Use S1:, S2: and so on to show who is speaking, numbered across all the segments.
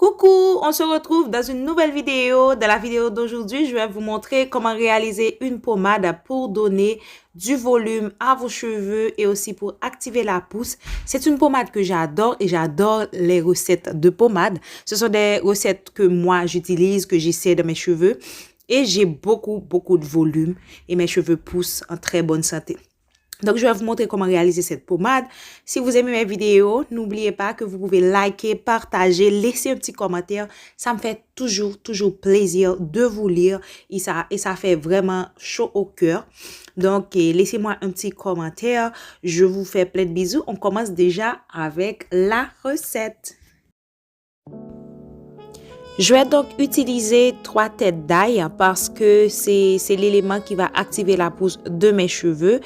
S1: Coucou, on se retrouve dans une nouvelle vidéo. Dans la vidéo d'aujourd'hui, je vais vous montrer comment réaliser une pommade pour donner du volume à vos cheveux et aussi pour activer la pousse. C'est une pommade que j'adore et j'adore les recettes de pommade. Ce sont des recettes que moi j'utilise, que j'essaie dans mes cheveux et j'ai beaucoup de volume et mes cheveux poussent en très bonne santé. Donc, je vais vous montrer comment réaliser cette pommade. Si vous aimez mes vidéos, n'oubliez pas que vous pouvez liker, partager, laisser un petit commentaire. Ça me fait toujours plaisir de vous lire et ça fait vraiment chaud au cœur. Donc, laissez-moi un petit commentaire. Je vous fais plein de bisous. On commence déjà avec la recette. Je vais donc utiliser 3 têtes d'ail parce que c'est l'élément qui va activer la pousse de mes cheveux.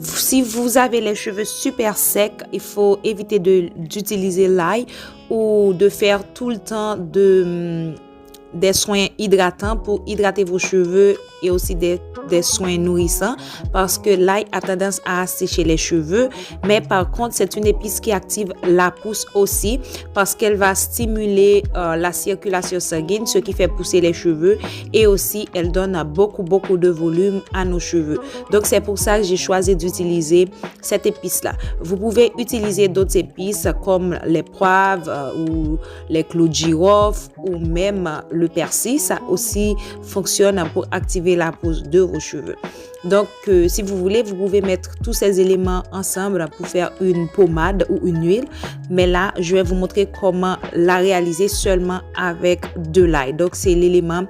S1: Si vous avez les cheveux super secs, il faut éviter d'utiliser l'ail ou de faire tout le temps des soins hydratants pour hydrater vos cheveux et aussi des soins nourrissants parce que l'ail a tendance à assécher les cheveux, mais par contre c'est une épice qui active la pousse aussi parce qu'elle va stimuler la circulation sanguine, ce qui fait pousser les cheveux et aussi elle donne beaucoup de volume à nos cheveux. Donc c'est pour ça que j'ai choisi d'utiliser cette épice là. Vous pouvez utiliser d'autres épices comme les poivres ou les clous de girofle ou même le persil. Ça aussi fonctionne pour activer la pousse de vos cheveux. Donc, si vous voulez, vous pouvez mettre tous ces éléments ensemble pour faire une pommade ou une huile. Mais là, je vais vous montrer comment la réaliser seulement avec de l'ail. Donc, c'est l'élément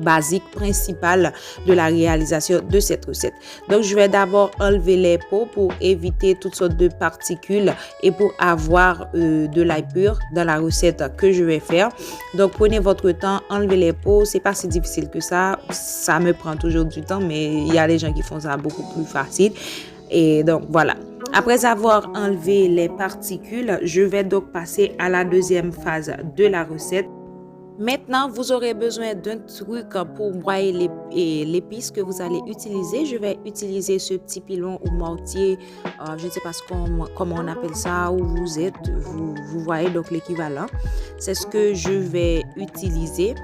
S1: basique principal de la réalisation de cette recette. Donc, je vais d'abord enlever les peaux pour éviter toutes sortes de particules et pour avoir de l'ail pur dans la recette que je vais faire. Donc, prenez votre temps, enlevez les peaux. C'est pas si difficile que ça. Ça me prend toujours du temps, mais il y a des gens qui font ça beaucoup plus facile. Et donc, voilà. Après avoir enlevé les particules, je vais donc passer à la deuxième phase de la recette. Maintenant, vous aurez besoin d'un truc pour broyer l'épice que vous allez utiliser. Je vais utiliser ce petit pilon ou mortier, je ne sais pas comment on appelle ça, où vous êtes, vous voyez donc l'équivalent. C'est ce que je vais utiliser.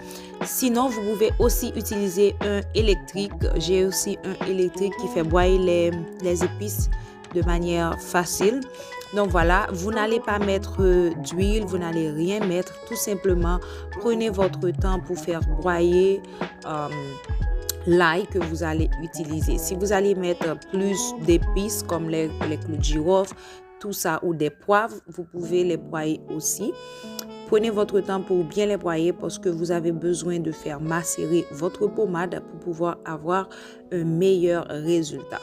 S1: Sinon, vous pouvez aussi utiliser un électrique. J'ai aussi un électrique qui fait broyer les épices de manière facile. Donc voilà, vous n'allez pas mettre d'huile, vous n'allez rien mettre. Tout simplement, prenez votre temps pour faire broyer l'ail que vous allez utiliser. Si vous allez mettre plus d'épices comme les clous de girofle, tout ça ou des poivres, vous pouvez les broyer aussi. Prenez votre temps pour bien les broyer parce que vous avez besoin de faire macérer votre pommade pour pouvoir avoir un meilleur résultat.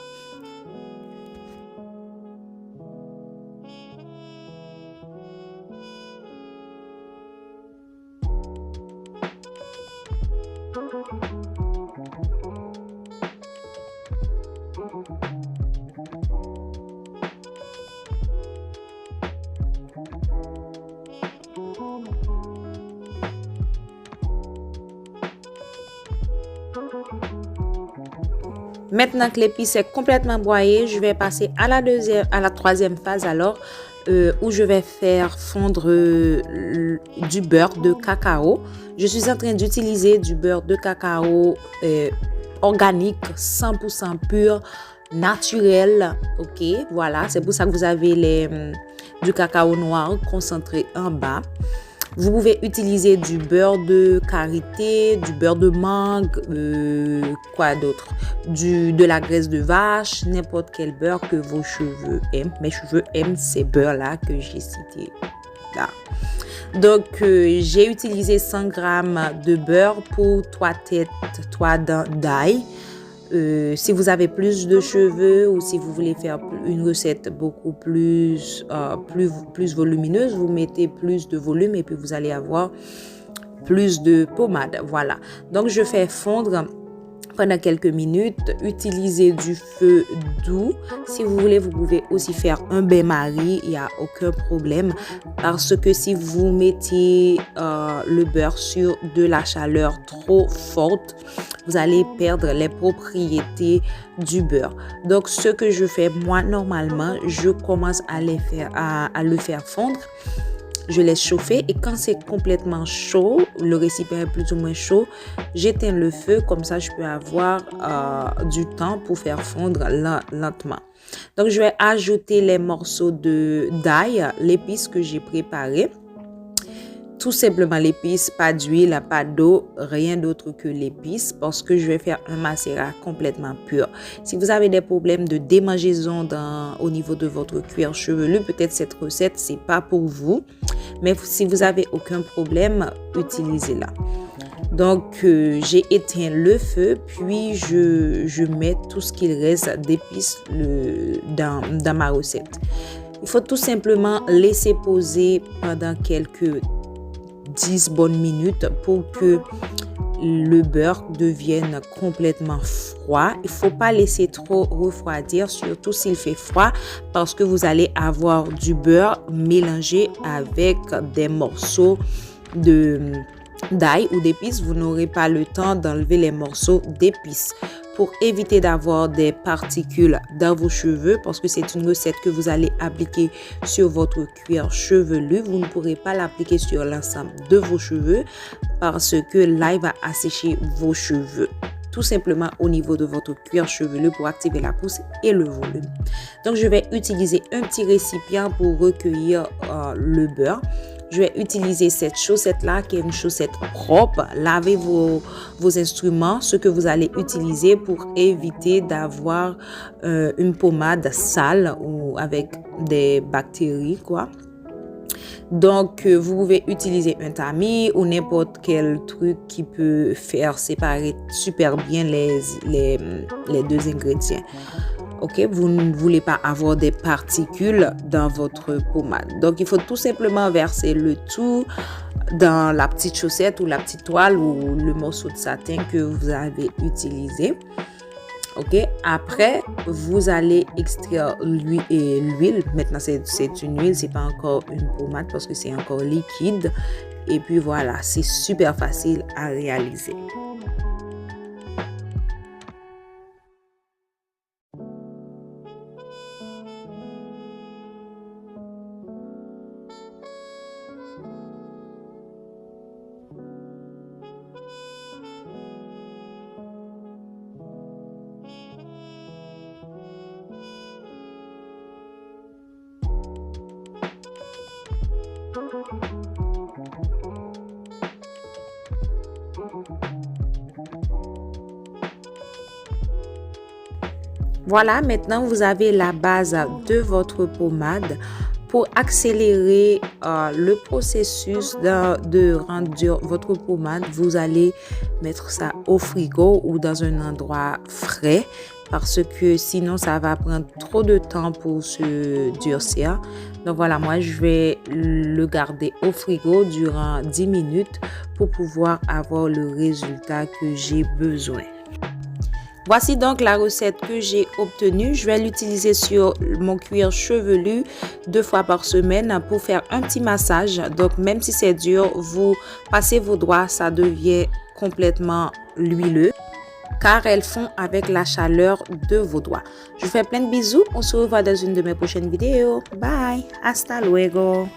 S1: Maintenant que l'épice est complètement broyée, je vais passer à la troisième phase alors où je vais faire fondre du beurre de cacao. Je suis en train d'utiliser du beurre de cacao organique, 100% pur, naturel. Ok, voilà, c'est pour ça que vous avez du cacao noir concentré en bas. Vous pouvez utiliser du beurre de karité, du beurre de mangue, quoi d'autre, de la graisse de vache, n'importe quel beurre que vos cheveux aiment. Mes cheveux aiment ces beurres-là que j'ai cités là. Donc, j'ai utilisé 100 g de beurre pour 3 dents d'ail. Si vous avez plus de cheveux ou si vous voulez faire une recette beaucoup plus volumineuse, vous mettez plus de volume et puis vous allez avoir plus de pommade. Voilà. Donc, je fais fondre pendant quelques minutes. Utilisez du feu doux. Si vous voulez, vous pouvez aussi faire un bain-marie. Il n'y a aucun problème. Parce que si vous mettez le beurre sur de la chaleur trop forte, vous allez perdre les propriétés du beurre. Donc, ce que je fais, moi, normalement, je commence à le faire fondre je laisse chauffer et quand c'est complètement chaud, le récipient est plus ou moins chaud, j'éteins le feu, comme ça je peux avoir du temps pour faire fondre lentement. Donc je vais ajouter les morceaux d'ail, l'épice que j'ai préparé. Tout simplement l'épice, pas d'huile, pas d'eau, rien d'autre que l'épice parce que je vais faire un macérat complètement pur. Si vous avez des problèmes de démangeaison au niveau de votre cuir chevelu, peut-être cette recette, c'est pas pour vous. Mais si vous avez aucun problème, utilisez-la. Donc, j'ai éteint le feu, puis je mets tout ce qu'il reste d'épices dans ma recette. Il faut tout simplement laisser poser pendant quelques 10 bonnes minutes pour que le beurre devienne complètement froid. Il ne faut pas laisser trop refroidir, surtout s'il fait froid, parce que vous allez avoir du beurre mélangé avec des morceaux d'ail ou d'épices. Vous n'aurez pas le temps d'enlever les morceaux d'épices. Pour éviter d'avoir des particules dans vos cheveux, parce que c'est une recette que vous allez appliquer sur votre cuir chevelu, vous ne pourrez pas l'appliquer sur l'ensemble de vos cheveux parce que l'ail va assécher vos cheveux. Tout simplement au niveau de votre cuir chevelu pour activer la pousse et le volume. Donc, je vais utiliser un petit récipient pour recueillir le beurre. Je vais utiliser cette chaussette-là qui est une chaussette propre. Lavez vos instruments, ce que vous allez utiliser pour éviter d'avoir une pommade sale ou avec des bactéries, quoi. Donc, vous pouvez utiliser un tamis ou n'importe quel truc qui peut faire séparer super bien les deux ingrédients. Ok, vous ne voulez pas avoir des particules dans votre pommade. Donc, il faut tout simplement verser le tout dans la petite chaussette ou la petite toile ou le morceau de satin que vous avez utilisé. Ok, après, vous allez extraire l'huile. Maintenant, c'est une huile, c'est pas encore une pommade parce que c'est encore liquide. Et puis voilà, c'est super facile à réaliser. Voilà, maintenant vous avez la base de votre pommade. Pour accélérer le processus de rendre votre pommade, vous allez mettre ça au frigo ou dans un endroit frais parce que sinon ça va prendre trop de temps pour se durcir. Donc voilà, moi je vais le garder au frigo durant 10 minutes pour pouvoir avoir le résultat que j'ai besoin. Voici donc la recette que j'ai obtenue. Je vais l'utiliser sur mon cuir chevelu 2 fois par semaine pour faire un petit massage. Donc même si c'est dur, vous passez vos doigts, ça devient complètement huileux car elles font avec la chaleur de vos doigts. Je vous fais plein de bisous. On se revoit dans une de mes prochaines vidéos. Bye. Hasta luego.